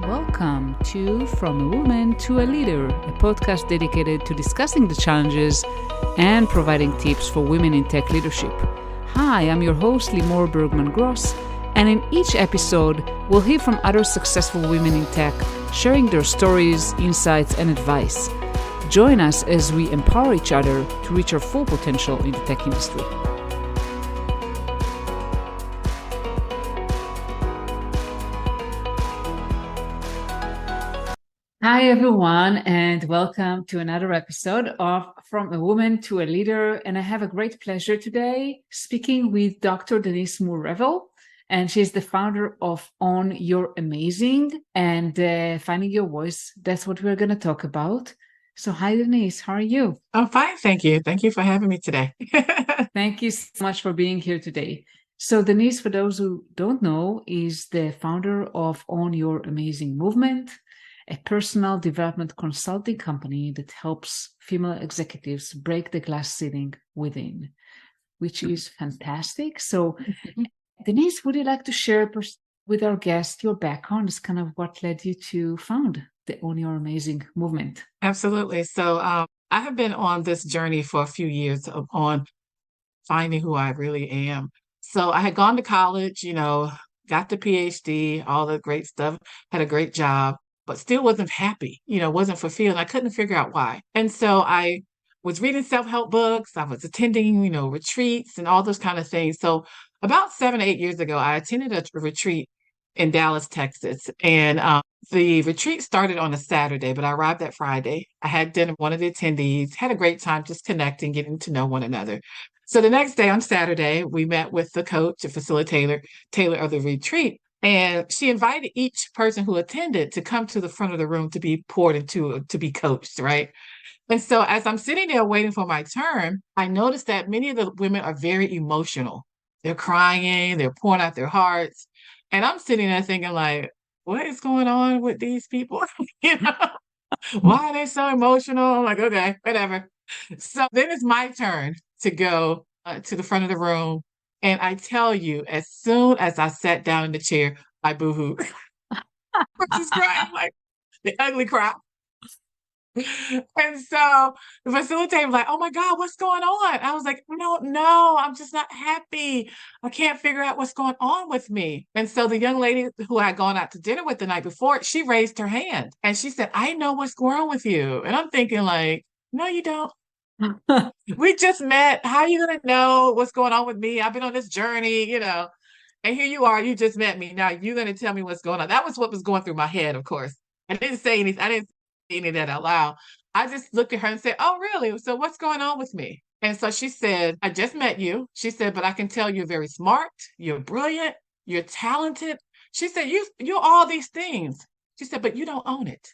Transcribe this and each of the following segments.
Welcome to From a Woman to a Leader, a podcast dedicated to discussing the challenges and providing tips for women in tech leadership. Hi, I'm your host, Limor Bergman-Gross, and in each episode, we'll hear from other successful women in tech, sharing their stories, insights, and advice. Join us as we empower each other to reach our full potential in the tech industry. Hi, everyone, and welcome to another episode of From a Woman to a Leader. And I have a great pleasure today speaking with Dr. Denise Moore Revel, and she's the founder of Own Your Amazing and Finding Your Voice. That's what we're going to talk about. So hi, Denise. How are you? I'm fine, thank you. Thank you for having me today. Thank you so much for being here today. So Denise, for those who don't know, is the founder of Own Your Amazing movement, a personal development consulting company that helps female executives break the glass ceiling within, which is fantastic. So, Denise, would you like to share with our guest your background? It's kind of what led you to found the Own Your Amazing movement. Absolutely. So I have been on this journey for a few years on finding who I really am. So I had gone to college, got the PhD, all the great stuff, had a great job, but still wasn't happy, wasn't fulfilled. I couldn't figure out why. And so I was reading self-help books. I was attending, retreats and all those kind of things. So about 7 or 8 years ago, I attended a retreat in Dallas, Texas. And the retreat started on a Saturday, but I arrived that Friday. I had dinner with one of the attendees, had a great time just connecting, getting to know one another. So the next day on Saturday, we met with the coach, the facilitator of the retreat. And she invited each person who attended to come to the front of the room to be poured into, to be coached, right? And so as I'm sitting there waiting for my turn, I noticed that many of the women are very emotional. They're crying, they're pouring out their hearts. And I'm sitting there thinking like, what is going on with these people? Why are they so emotional? I'm like, okay, whatever. So then it's my turn to go to the front of the room. And I tell you, as soon as I sat down in the chair, I boo-hooed. I'm just crying like the ugly cry. And so the facilitator was like, oh my God, what's going on? I was like, I don't know. I'm just not happy. I can't figure out what's going on with me. And so the young lady who I had gone out to dinner with the night before, she raised her hand and she said, I know what's going on with you. And I'm thinking like, no, you don't. We just met. How are you going to know what's going on with me? I've been on this journey, and here you are. You just met me. Now you're going to tell me what's going on. That was what was going through my head, of course. I didn't say anything. I didn't say any of that out loud. I just looked at her and said, oh, really? So what's going on with me? And so she said, I just met you. She said, but I can tell you're very smart. You're brilliant. You're talented. She said, you're all these things. She said, but you don't own it.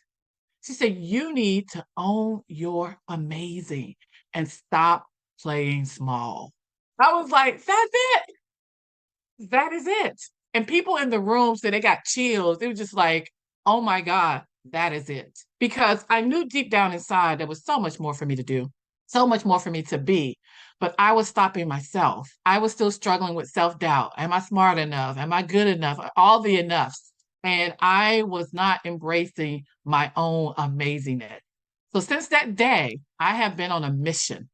She said, you need to own your amazing and stop playing small. I was like, that's it. That is it. And people in the room said they got chills. It was just like, oh my God, that is it. Because I knew deep down inside there was so much more for me to do, so much more for me to be. But I was stopping myself. I was still struggling with self-doubt. Am I smart enough? Am I good enough? All the enoughs. And I was not embracing my own amazingness. So since that day, I have been on a mission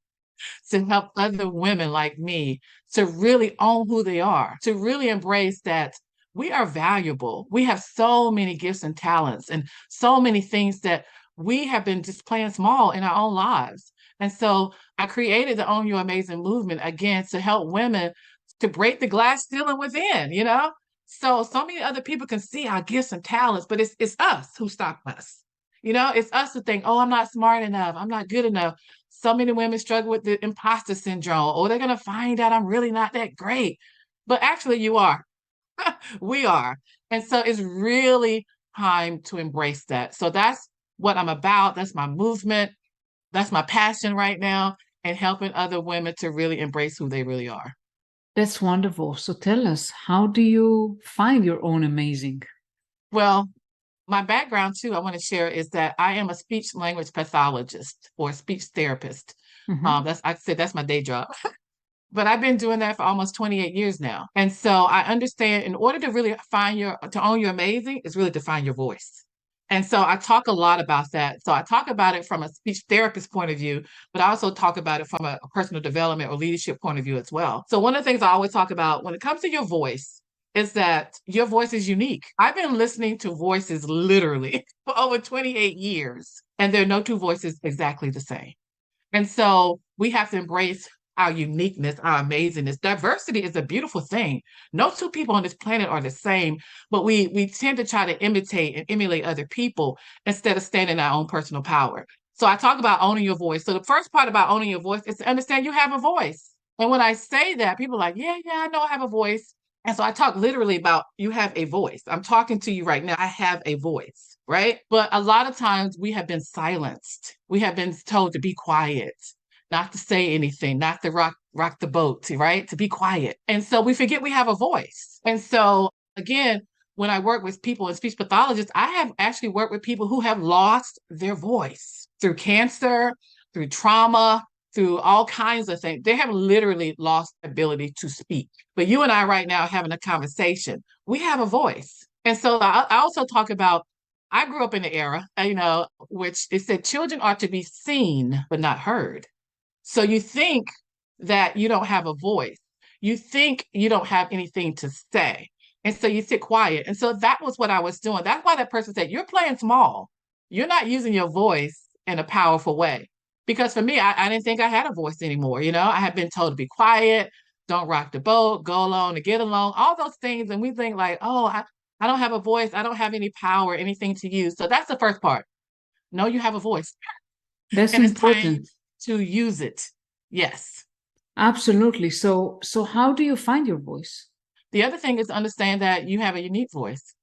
to help other women like me to really own who they are, to really embrace that we are valuable. We have so many gifts and talents and so many things that we have been just playing small in our own lives. And so I created the Own Your Amazing movement again to help women to break the glass ceiling within, So many other people can see our gifts and talents, but it's us who stop us. It's us who think, oh, I'm not smart enough. I'm not good enough. So many women struggle with the imposter syndrome. Oh, they're going to find out I'm really not that great. But actually you are. We are. And so it's really time to embrace that. So that's what I'm about. That's my movement. That's my passion right now, and helping other women to really embrace who they really are. That's wonderful. So tell us, how do you find your own amazing? Well, my background too, I want to share is that I am a speech language pathologist or speech therapist. That's my day job. But I've been doing that for almost 28 years now. And so I understand in order to really to own your amazing is really to find your voice. And so I talk a lot about that. So I talk about it from a speech therapist point of view, but I also talk about it from a personal development or leadership point of view as well. So one of the things I always talk about when it comes to your voice is that your voice is unique. I've been listening to voices literally for over 28 years, and there are no two voices exactly the same. And so we have to embrace our uniqueness, our amazingness. Diversity is a beautiful thing. No two people on this planet are the same, but we tend to try to imitate and emulate other people instead of standing in our own personal power. So I talk about owning your voice. So the first part about owning your voice is to understand you have a voice. And when I say that, people are like, yeah, I know I have a voice. And so I talk literally about you have a voice. I'm talking to you right now. I have a voice, right? But a lot of times we have been silenced. We have been told to be quiet, not to say anything, not to rock the boat, right? To be quiet. And so we forget we have a voice. And so again, when I work with people and speech pathologists, I have actually worked with people who have lost their voice through cancer, through trauma, through all kinds of things. They have literally lost the ability to speak. But you and I right now are having a conversation. We have a voice. And so I also talk about I grew up in the era, which it said children are to be seen but not heard. So you think that you don't have a voice. You think you don't have anything to say. And so you sit quiet. And so that was what I was doing. That's why that person said, you're playing small. You're not using your voice in a powerful way. Because for me, I didn't think I had a voice anymore. I had been told to be quiet, don't rock the boat, go along to get along, all those things. And we think like, oh, I don't have a voice. I don't have any power, anything to use. So that's the first part. No, you have a voice. That's And it's time important. to use it. Yes. Absolutely. So how do you find your voice? The other thing is to understand that you have a unique voice.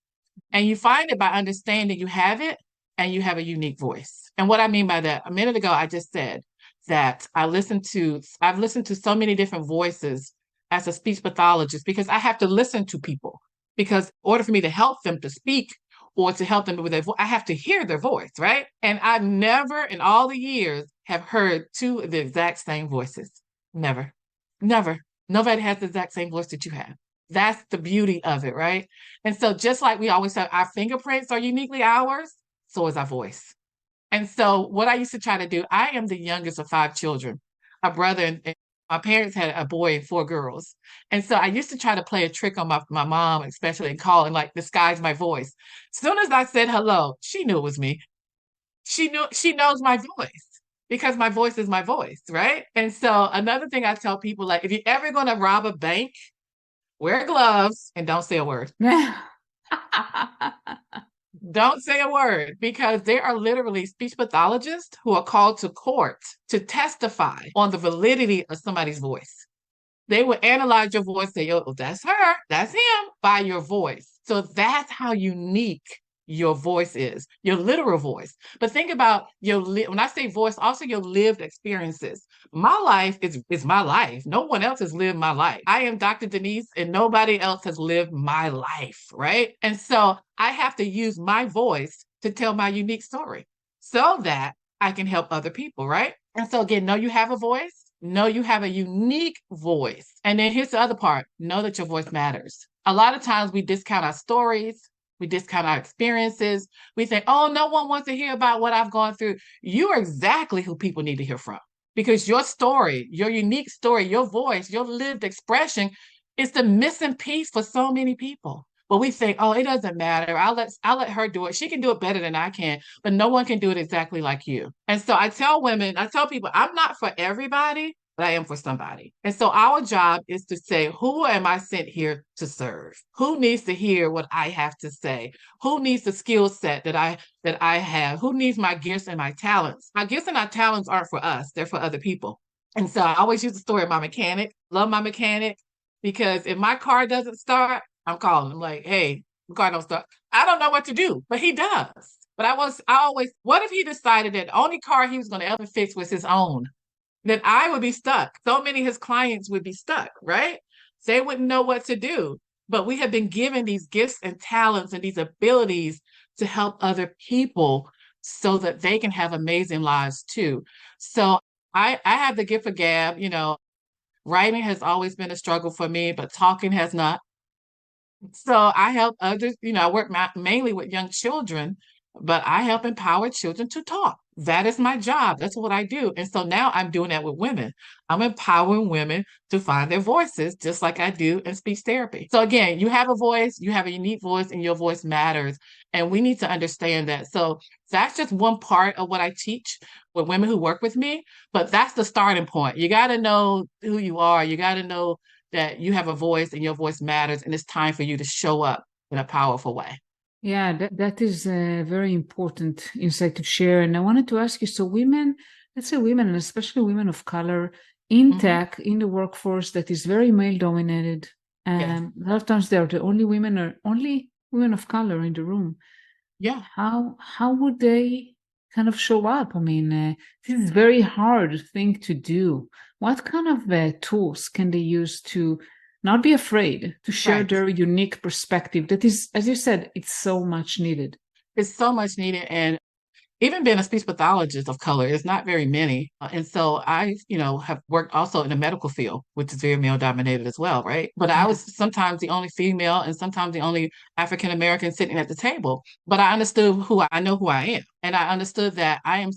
And you find it by understanding you have it and you have a unique voice. And what I mean by that, a minute ago, I just said that I've listened to so many different voices as a speech pathologist because I have to listen to people. Because in order for me to help them to speak or to help them with their voice, I have to hear their voice, right? And I've never in all the years have heard two of the exact same voices. Never. Never. Nobody has the exact same voice that you have. That's the beauty of it, right? And so just like we always say, our fingerprints are uniquely ours, so is our voice. And so what I used to try to do, I am the youngest of 5 children, a brother, and my parents had a boy and 4 girls. And so I used to try to play a trick on my mom, especially in calling, like disguise my voice. As soon as I said hello, she knew it was me. She knows my voice because my voice is my voice, right? And so another thing I tell people, like, if you're ever going to rob a bank, wear gloves and don't say a word. Don't say a word because there are literally speech pathologists who are called to court to testify on the validity of somebody's voice. They will analyze your voice, say, oh, that's her, that's him, by your voice. So that's how unique your voice is, your literal voice. But think about when I say voice, also your lived experiences. My life is my life. No one else has lived my life. I am Dr. Denise, and nobody else has lived my life, right? And so I have to use my voice to tell my unique story so that I can help other people, right? And so again, know you have a voice. Know you have a unique voice. And then here's the other part. Know that your voice matters. A lot of times we discount our stories. We discount our experiences. We think, oh, no one wants to hear about what I've gone through. You are exactly who people need to hear from because your story, your unique story, your voice, your lived expression is the missing piece for so many people. But we think, oh, it doesn't matter. I'll let her do it. She can do it better than I can, but no one can do it exactly like you. And so I tell people, I'm not for everybody, but I am for somebody. And so our job is to say, who am I sent here to serve? Who needs to hear what I have to say? Who needs the skill set that I have? Who needs my gifts and my talents? My gifts and my talents aren't for us, they're for other people. And so I always use the story of my mechanic. Love my mechanic because if my car doesn't start, I'm calling him like, hey, the car don't start. I don't know what to do, but he does. But what if he decided that the only car he was going to ever fix was his own? Then I would be stuck. So many of his clients would be stuck, right? They wouldn't know what to do. But we have been given these gifts and talents and these abilities to help other people so that they can have amazing lives too. So I have the gift of gab, writing has always been a struggle for me, but talking has not. So I help others, I work mainly with young children but I help empower children to talk. That is my job. That's what I do. And so now I'm doing that with women. I'm empowering women to find their voices, just like I do in speech therapy. So again, you have a voice, you have a unique voice, and your voice matters. And we need to understand that. So that's just one part of what I teach with women who work with me. But that's the starting point. You got to know who you are. You got to know that you have a voice and your voice matters. And it's time for you to show up in a powerful way. Yeah, that is a very important insight to share. And I wanted to ask you, so women, let's say women, and especially women of color in Mm-hmm. tech, in the workforce that is very male dominated, Yes. a lot of times they're the only women or only women of color in the room. Yeah. How would they kind of show up? I mean, this is a very hard thing to do. What kind of tools can they use to not be afraid to share Right. their unique perspective? That is, as you said, it's so much needed. It's so much needed. And even being a speech pathologist of color, is not very many. And so I, have worked also in the medical field, which is very male dominated as well, right? But I Yeah. was sometimes the only female and sometimes the only African American sitting at the table. But I understood I know who I am. And I understood that I'm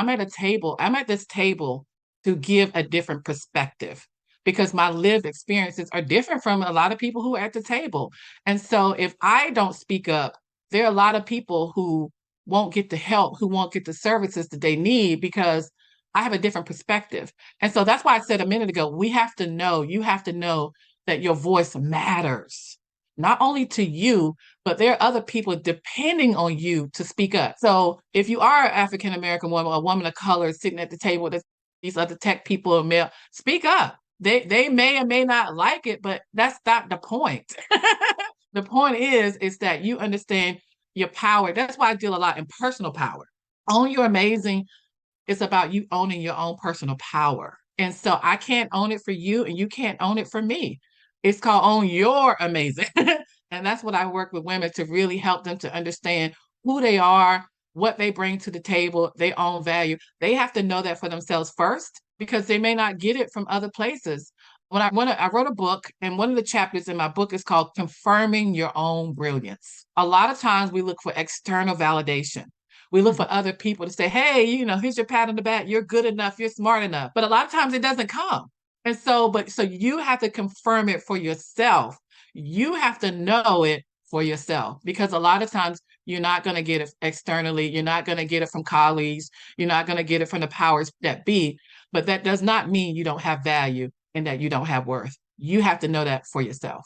at a table, I'm at this table to give a different perspective because my lived experiences are different from a lot of people who are at the table. And so if I don't speak up, there are a lot of people who won't get the help, who won't get the services that they need because I have a different perspective. And so that's why I said a minute ago, you have to know that your voice matters, not only to you, but there are other people depending on you to speak up. So if you are an African American woman, a woman of color sitting at the table with these other tech people or male, speak up. They may or may not like it, but that's not the point. The point is that you understand your power. That's why I deal a lot in personal power. Own your amazing. It's about you owning your own personal power. And so I can't own it for you and you can't own it for me. It's called own your amazing. And that's what I work with women to really help them to understand who they are, what they bring to the table, their own value. They have to know that for themselves first because they may not get it from other places. I wrote a book, and one of the chapters in my book is called Confirming Your Own Brilliance. A lot of times we look for external validation. We look for other people to say, hey, here's your pat on the back. You're good enough. You're smart enough. But a lot of times it doesn't come. And so you have to confirm it for yourself. You have to know it for yourself because a lot of times you're not going to get it externally. You're not going to get it from colleagues. You're not going to get it from the powers that be. But that does not mean you don't have value and that you don't have worth. You have to know that for yourself.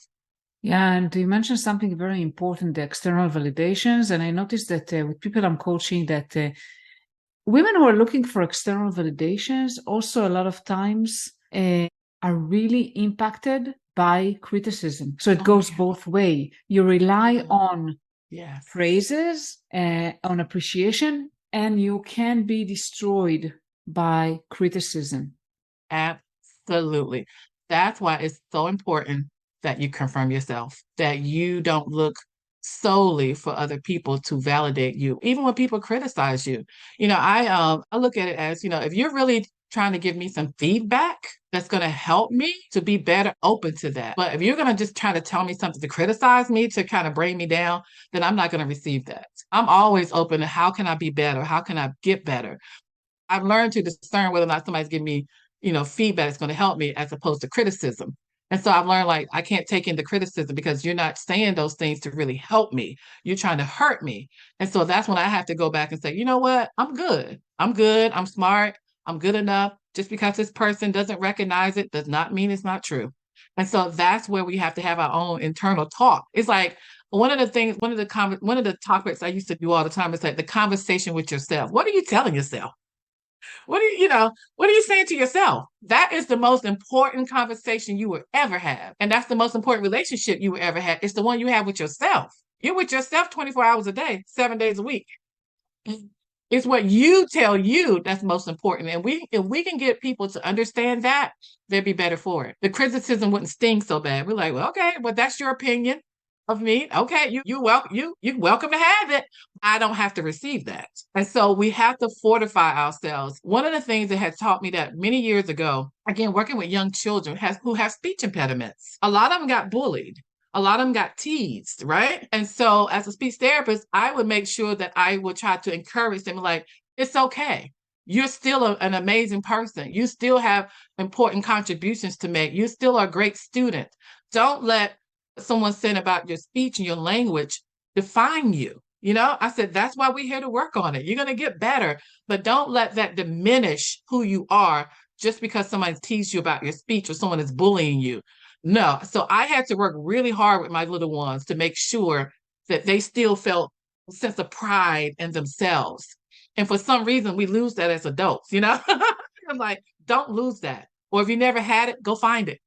Yeah, and you mentioned something very important, the external validations. And I noticed that with people I'm coaching, that women who are looking for external validations also a lot of times are really impacted by criticism. So it goes both way. You rely on phrases, on appreciation, and you can be destroyed by criticism. Absolutely. That's why it's so important that you confirm yourself, that you don't look solely for other people to validate you, even when people criticize you. I look at it as, if you're really trying to give me some feedback that's going to help me to be better, open to that. But if you're going to just try to tell me something to criticize me, to kind of bring me down, then I'm not going to receive that. I'm always open to how can I be better? How can I get better? I've learned to discern whether or not somebody's giving me, feedback that's going to help me as opposed to criticism. And so I've learned like I can't take in the criticism because you're not saying those things to really help me. You're trying to hurt me. And so that's when I have to go back and say, you know what? I'm good. I'm good. I'm smart. I'm good enough. Just because this person doesn't recognize it does not mean it's not true. And so that's where we have to have our own internal talk. It's like one of the topics I used to do all the time is like the conversation with yourself. What are you telling yourself? What are you saying to yourself? That is the most important conversation you will ever have. And that's the most important relationship you will ever have. It's the one you have with yourself. You're with yourself 24 hours a day, 7 days a week. It's what you tell you that's most important. And if we can get people to understand that, they'd be better for it. The criticism wouldn't sting so bad. We're like, well, okay, well, that's your opinion of me. Okay, you're welcome to have it. I don't have to receive that. And so we have to fortify ourselves. One of the things that had taught me that many years ago, again, working with young children who have speech impediments, a lot of them got bullied. a lot of them got teased, right? And so as a speech therapist, I would make sure that I would try to encourage them, like, it's okay. You're still an amazing person. You still have important contributions to make. You still are a great student. Don't let someone saying about your speech and your language define you. I said, that's why we're here to work on it. You're going to get better, but don't let that diminish who you are just because somebody teased you about your speech or someone is bullying you. No. So I had to work really hard with my little ones to make sure that they still felt a sense of pride in themselves. And for some reason, we lose that as adults, I'm like, don't lose that. Or if you never had it, go find it.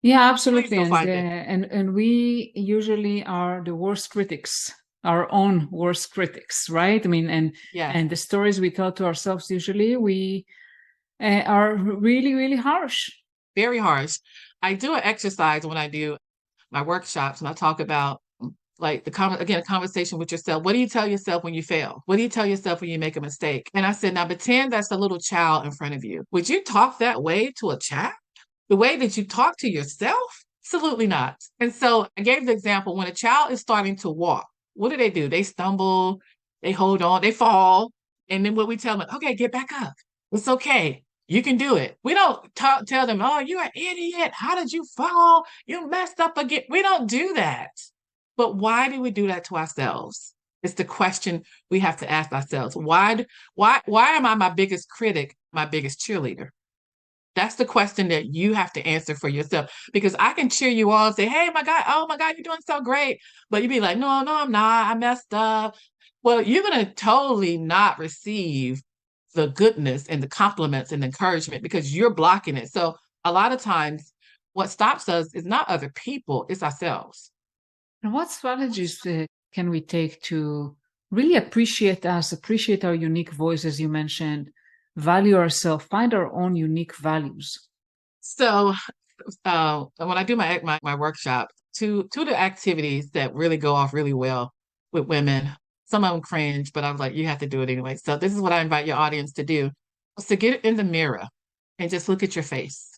Yeah, Please absolutely. go And find it. we usually are the worst critics, our own worst critics, right? I mean, Yes, and the stories we tell to ourselves usually we are really, really harsh. very harsh. I do an exercise when I do my workshops, and I talk about like a conversation with yourself. What do you tell yourself when you fail? What do you tell yourself when you make a mistake? And I said, now pretend that's a little child in front of you. Would you talk that way to a child? The way that you talk to yourself? Absolutely not. And so I gave the example, when a child is starting to walk, what do? They stumble, they hold on, they fall. And then what we tell them, okay, get back up. It's okay. You can do it. We don't tell them, oh, you're an idiot. How did you fall? You messed up again. We don't do that. But why do we do that to ourselves? It's the question we have to ask ourselves. Why am I my biggest critic, my biggest cheerleader? That's the question that you have to answer for yourself. Because I can cheer you on and say, hey, my God, oh my God, you're doing so great. But you'd be like, no, I'm not. I messed up. Well, you're going to totally not receive the goodness and the compliments and encouragement because you're blocking it. So a lot of times, what stops us is not other people, it's ourselves. And what strategies can we take to really appreciate us, appreciate our unique voice, as you mentioned, value ourselves, find our own unique values? So when I do my workshop, two of the activities that really go off really well with women, some of them cringe, but I was like, you have to do it anyway. So this is what I invite your audience to do: is to get in the mirror and just look at your face.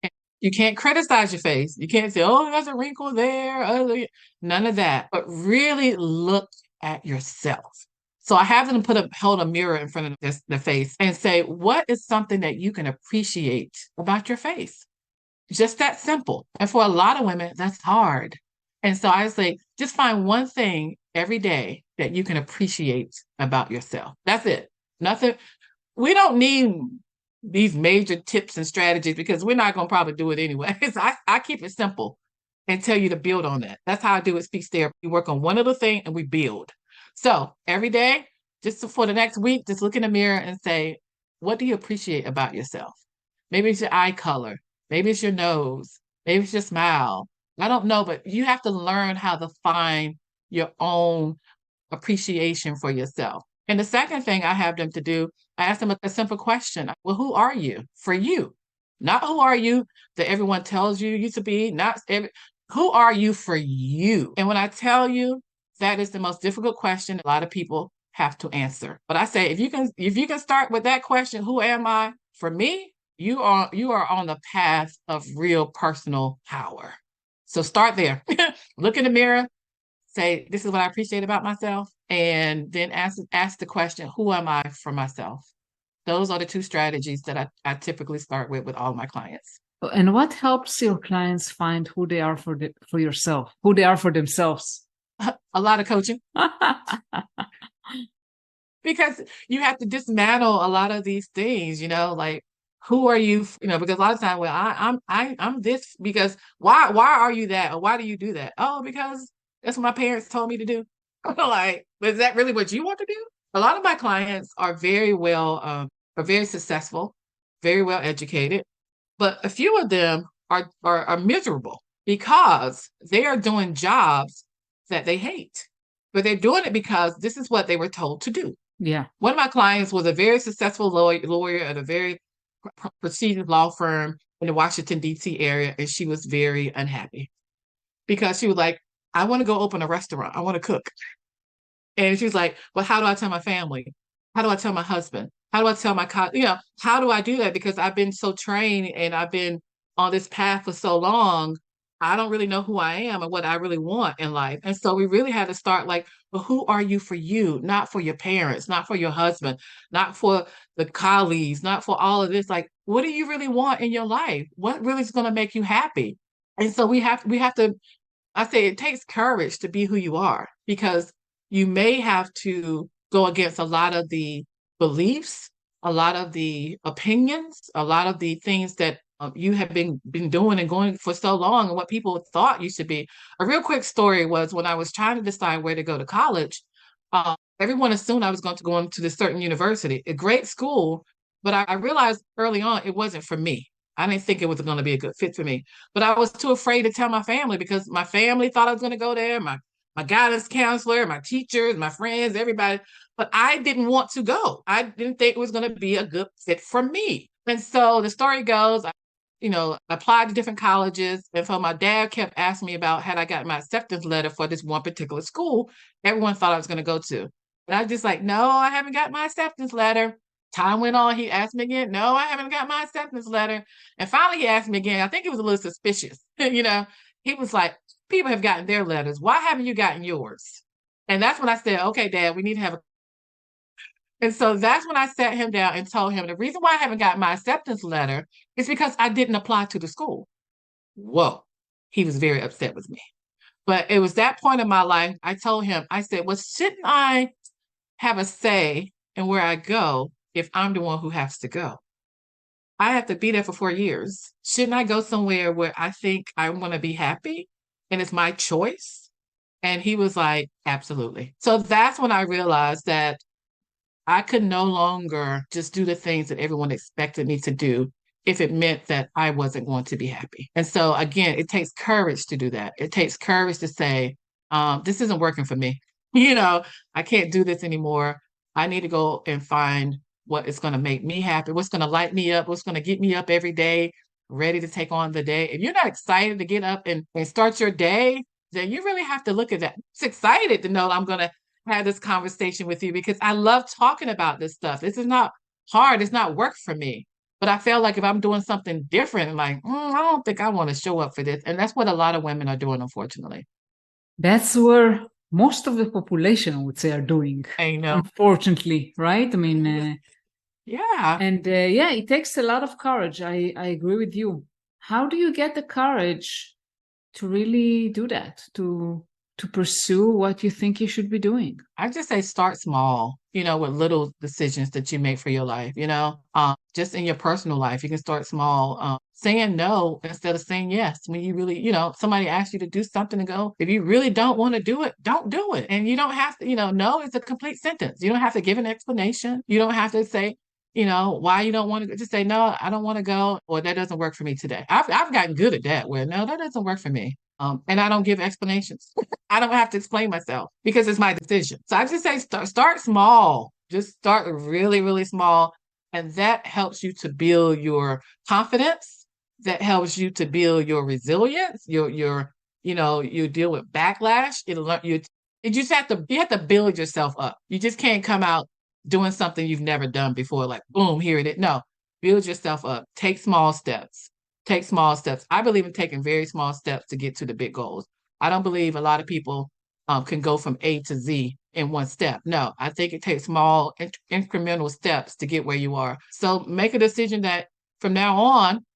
And you can't criticize your face. You can't say, oh, there's a wrinkle there. Oh, none of that. But really look at yourself. So I have them hold a mirror in front of their face and say, what is something that you can appreciate about your face? Just that simple. And for a lot of women, that's hard. And so I say, just find one thing every day that you can appreciate about yourself. That's it. Nothing. We don't need these major tips and strategies because we're not going to probably do it anyway. So I keep it simple and tell you to build on that. That's how I do it, speech therapy. We work on one little thing and we build. So every day, just for the next week, just look in the mirror and say, what do you appreciate about yourself? Maybe it's your eye color. Maybe it's your nose. Maybe it's your smile. I don't know, but you have to learn how to find your own appreciation for yourself. And the second thing I have them to do, I ask them a simple question. Well, who are you for you? Not who are you that everyone tells you to be, who are you for you? And when I tell you, that is the most difficult question a lot of people have to answer. But I say, if you can start with that question, who am I for me? You are on the path of real personal power. So start there. Look in the mirror, say, this is what I appreciate about myself, and then ask the question, who am I for myself? Those are the two strategies that I typically start with all my clients. And what helps your clients find who they are for yourself, who they are for themselves? A lot of coaching. Because you have to dismantle a lot of these things, like, who are you? Because a lot of times, well, I'm this because why are you that, or why do you do that? Oh, because that's what my parents told me to do. Like, is that really what you want to do? A lot of my clients are very successful, very well educated, but a few of them are miserable because they are doing jobs that they hate, but they're doing it because this is what they were told to do. Yeah. One of my clients was a very successful lawyer at a very prestigious law firm in the Washington, D.C. area, and she was very unhappy because she was like, I want to go open a restaurant. I want to cook. And she was like, well, how do I tell my family? How do I tell my husband? How do I tell my how do I do that? Because I've been so trained and I've been on this path for so long. I don't really know who I am and what I really want in life. And so we really had to start like, well, who are you for you, not for your parents, not for your husband, not for the colleagues, not for all of this. Like, what do you really want in your life? What really is going to make you happy? And so we have to, I say it takes courage to be who you are because you may have to go against a lot of the beliefs, a lot of the opinions, a lot of the things that you have been doing and going for so long and what people thought you should be. A real quick story was when I was trying to decide where to go to college, everyone assumed I was going to go into this certain university, a great school, but I realized early on it wasn't for me. I didn't think it was going to be a good fit for me. But I was too afraid to tell my family because my family thought I was going to go there, my guidance counselor, my teachers, my friends, everybody. But I didn't want to go. I didn't think it was going to be a good fit for me. And so the story goes, applied to different colleges. And so my dad kept asking me about had I got my acceptance letter for this one particular school everyone thought I was going to go to. And I was just like, no, I haven't got my acceptance letter. Time went on. He asked me again. No, I haven't got my acceptance letter. And finally, he asked me again. I think it was a little suspicious. He was like, people have gotten their letters. Why haven't you gotten yours? And that's when I said, okay, Dad, we need to have a. And so that's when I sat him down and told him the reason why I haven't gotten my acceptance letter is because I didn't apply to the school. Whoa. He was very upset with me. But it was that point in my life, I told him, I said, well, shouldn't I have a say in where I go if I'm the one who has to go? I have to be there for 4 years. Shouldn't I go somewhere where I think I want to be happy and it's my choice? And he was like, absolutely. So that's when I realized that I could no longer just do the things that everyone expected me to do if it meant that I wasn't going to be happy. And so again, it takes courage to do that. It takes courage to say, this isn't working for me. I can't do this anymore. I need to go and find what is going to make me happy, what's going to light me up, what's going to get me up every day, ready to take on the day. If you're not excited to get up and start your day, then you really have to look at that. It's excited to know I'm going to have this conversation with you because I love talking about this stuff. This is not hard. It's not work for me. But I feel like if I'm doing something different, like, I don't think I want to show up for this. And that's what a lot of women are doing, unfortunately. That's where most of the population, I would say, are doing. I know. Unfortunately, right? I mean, yeah. And yeah, it takes a lot of courage. I agree with you. How do you get the courage to really do that, to pursue what you think you should be doing? I just say start small, with little decisions that you make for your life, just in your personal life, you can start small, saying no instead of saying yes. When you really, somebody asks you to do something to go, if you really don't want to do it, don't do it. And you don't have to, no is a complete sentence. You don't have to give an explanation. You don't have to say, why you don't want to just say, no, I don't want to go, or that doesn't work for me today. I've gotten good at that where, no, that doesn't work for me. And I don't give explanations. I don't have to explain myself because it's my decision. So I just say start small. Just start really, really small. And that helps you to build your confidence. That helps you to build your resilience. You deal with backlash. You have to build yourself up. You just can't come out doing something you've never done before, like boom, here it is. No, build yourself up. Take small steps. Take small steps. I believe in taking very small steps to get to the big goals. I don't believe a lot of people can go from A to Z in one step. No, I think it takes small incremental steps to get where you are. So make a decision that from now on,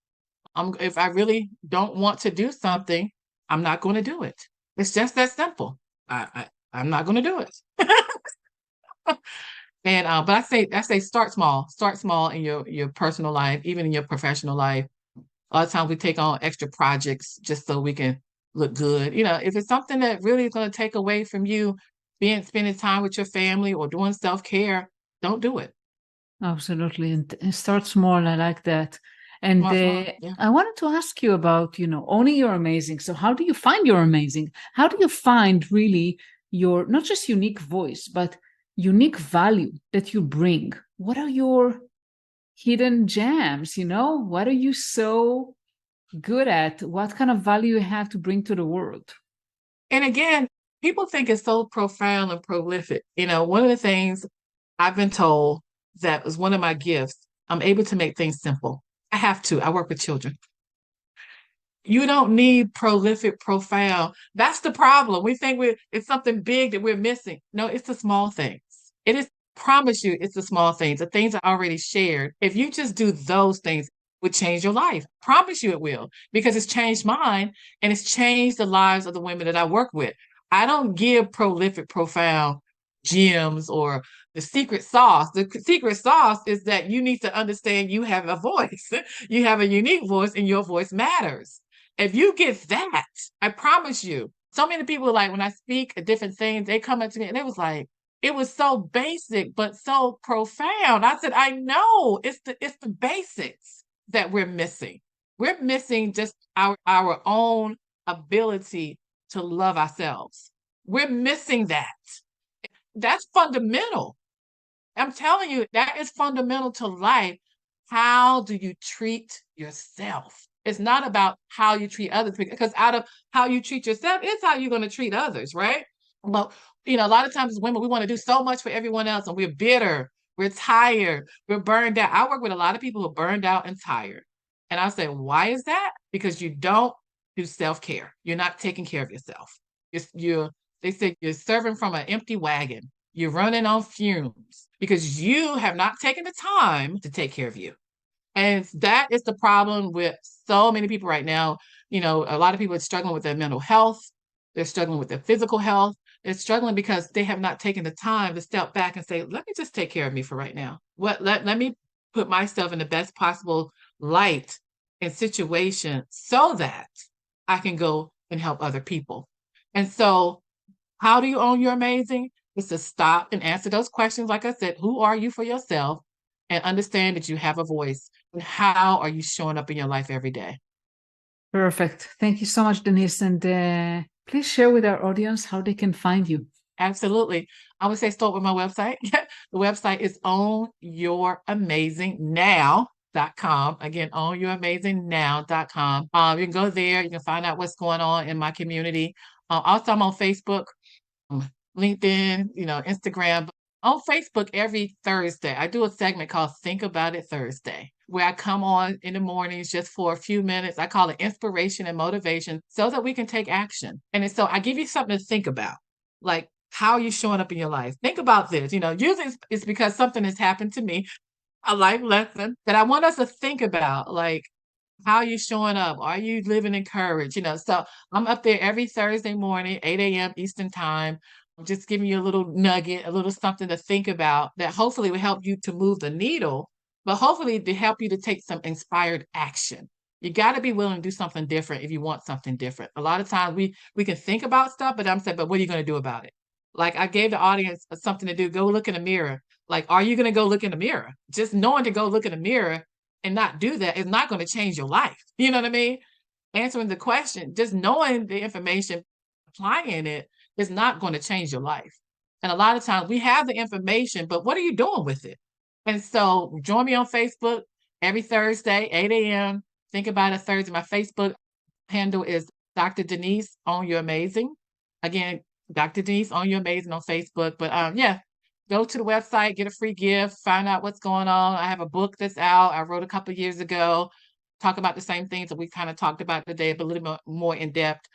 if I really don't want to do something, I'm not going to do it. It's just that simple. I'm not going to do it. And but I say start small in your personal life, even in your professional life. A lot of times we take on extra projects just so we can look good. If it's something that really is going to take away from you spending time with your family or doing self-care, don't do it. Absolutely. And start small. I like that. And Yeah. I wanted to ask you about, owning your amazing. So how do you find your amazing? How do you find really your, not just unique voice, but unique value that you bring? What are your hidden gems? What are you so good at? What kind of value you have to bring to the world? And again, people think it's so profound and prolific. One of the things I've been told that was one of my gifts, I'm able to make things simple. I have to. I work with children. You don't need prolific, profound. That's the problem. We think it's something big that we're missing. No, it's the small things. It is, promise you, it's the small things, the things I already shared. If you just do those things, it would change your life. Promise you it will, because it's changed mine and it's changed the lives of the women that I work with. I don't give prolific, profound gems or the secret sauce. The secret sauce is that you need to understand you have a voice. You have a unique voice and your voice matters. If you get that, I promise you, so many people, like when I speak at different things, they come up to me and it was like, it was so basic, but so profound. I said, I know it's the basics that we're missing. We're missing just our own ability to love ourselves. We're missing that. That's fundamental. I'm telling you, that is fundamental to life. How do you treat yourself? It's not about how you treat others, because out of how you treat yourself, it's how you're going to treat others, right? But, a lot of times as women, we want to do so much for everyone else, and we're bitter, we're tired, we're burned out. I work with a lot of people who are burned out and tired. And I say, why is that? Because you don't do self-care. You're not taking care of yourself. They say you're serving from an empty wagon. You're running on fumes because you have not taken the time to take care of you. And that is the problem with so many people right now. A lot of people are struggling with their mental health. They're struggling with their physical health. They're struggling because they have not taken the time to step back and say, let me just take care of me for right now. Let me put myself in the best possible light and situation so that I can go and help other people. And so how do you own your amazing? It's to stop and answer those questions. Like I said, who are you for yourself? And understand that you have a voice. And how are you showing up in your life every day? Perfect. Thank you so much, Denise. And please share with our audience how they can find you. Absolutely. I would say start with my website. The website is ownyouramazingnnow.com. Again, ownyouramazingnnow.com. You can go there. You can find out what's going on in my community. Also, I'm on Facebook, LinkedIn, Instagram. On Facebook every Thursday, I do a segment called Think About It Thursday, where I come on in the mornings just for a few minutes. I call it inspiration and motivation so that we can take action. And so I give you something to think about, like how are you showing up in your life? Think about this. Usually it's because something has happened to me, a life lesson that I want us to think about, like how are you showing up? Are you living in courage? So I'm up there every Thursday morning, 8 a.m. Eastern time. I'm just giving you a little nugget, a little something to think about that hopefully will help you to move the needle, but hopefully to help you to take some inspired action. You got to be willing to do something different if you want something different. A lot of times we can think about stuff, but I'm saying, but what are you going to do about it? Like I gave the audience something to do. Go look in the mirror. Like, are you going to go look in the mirror? Just knowing to go look in the mirror and not do that is not going to change your life. You know what I mean? Answering the question, just knowing the information, applying it is not going to change your life. And a lot of times we have the information, but what are you doing with it? And so join me on Facebook every Thursday, 8 a.m. Think About It Thursday. My Facebook handle is Dr. Denise Own Your Amazing. Again, Dr. Denise Own Your Amazing on Facebook. But go to the website, get a free gift, find out what's going on. I have a book that's out. I wrote a couple of years ago, talk about the same things that we kind of talked about today, but a little bit more in depth.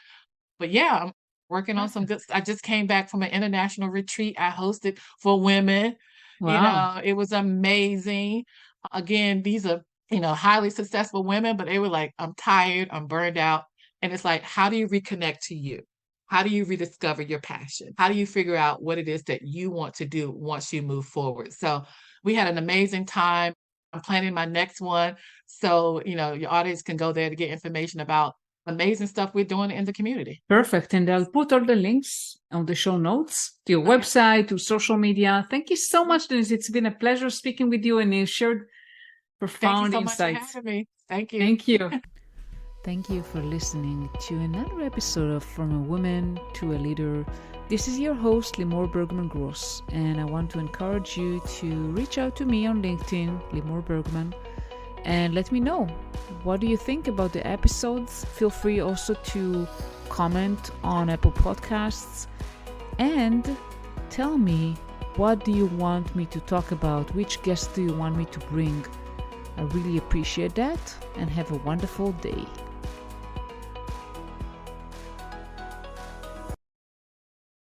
But yeah, I'm working on some good. I just came back from an international retreat I hosted for women. Wow. It was amazing. Again, these are, highly successful women, but they were like, I'm tired, I'm burned out. And it's like, how do you reconnect to you? How do you rediscover your passion? How do you figure out what it is that you want to do once you move forward? So we had an amazing time. I'm planning my next one. So, your audience can go there to get information about amazing stuff we're doing in the community. Perfect. And I'll put all the links on the show notes to your website, to social media. Thank you so much, Denise. It's been a pleasure speaking with you, and you shared profound insights. Thank you so much for having me. Thank you. Thank you. Thank you for listening to another episode of From a Woman to a Leader. This is your host, Limor Bergman Gross, and I want to encourage you to reach out to me on LinkedIn, Limor Bergman, and let me know. What do you think about the episodes? Feel free also to comment on Apple Podcasts and tell me, what do you want me to talk about? Which guests do you want me to bring? I really appreciate that, and have a wonderful day.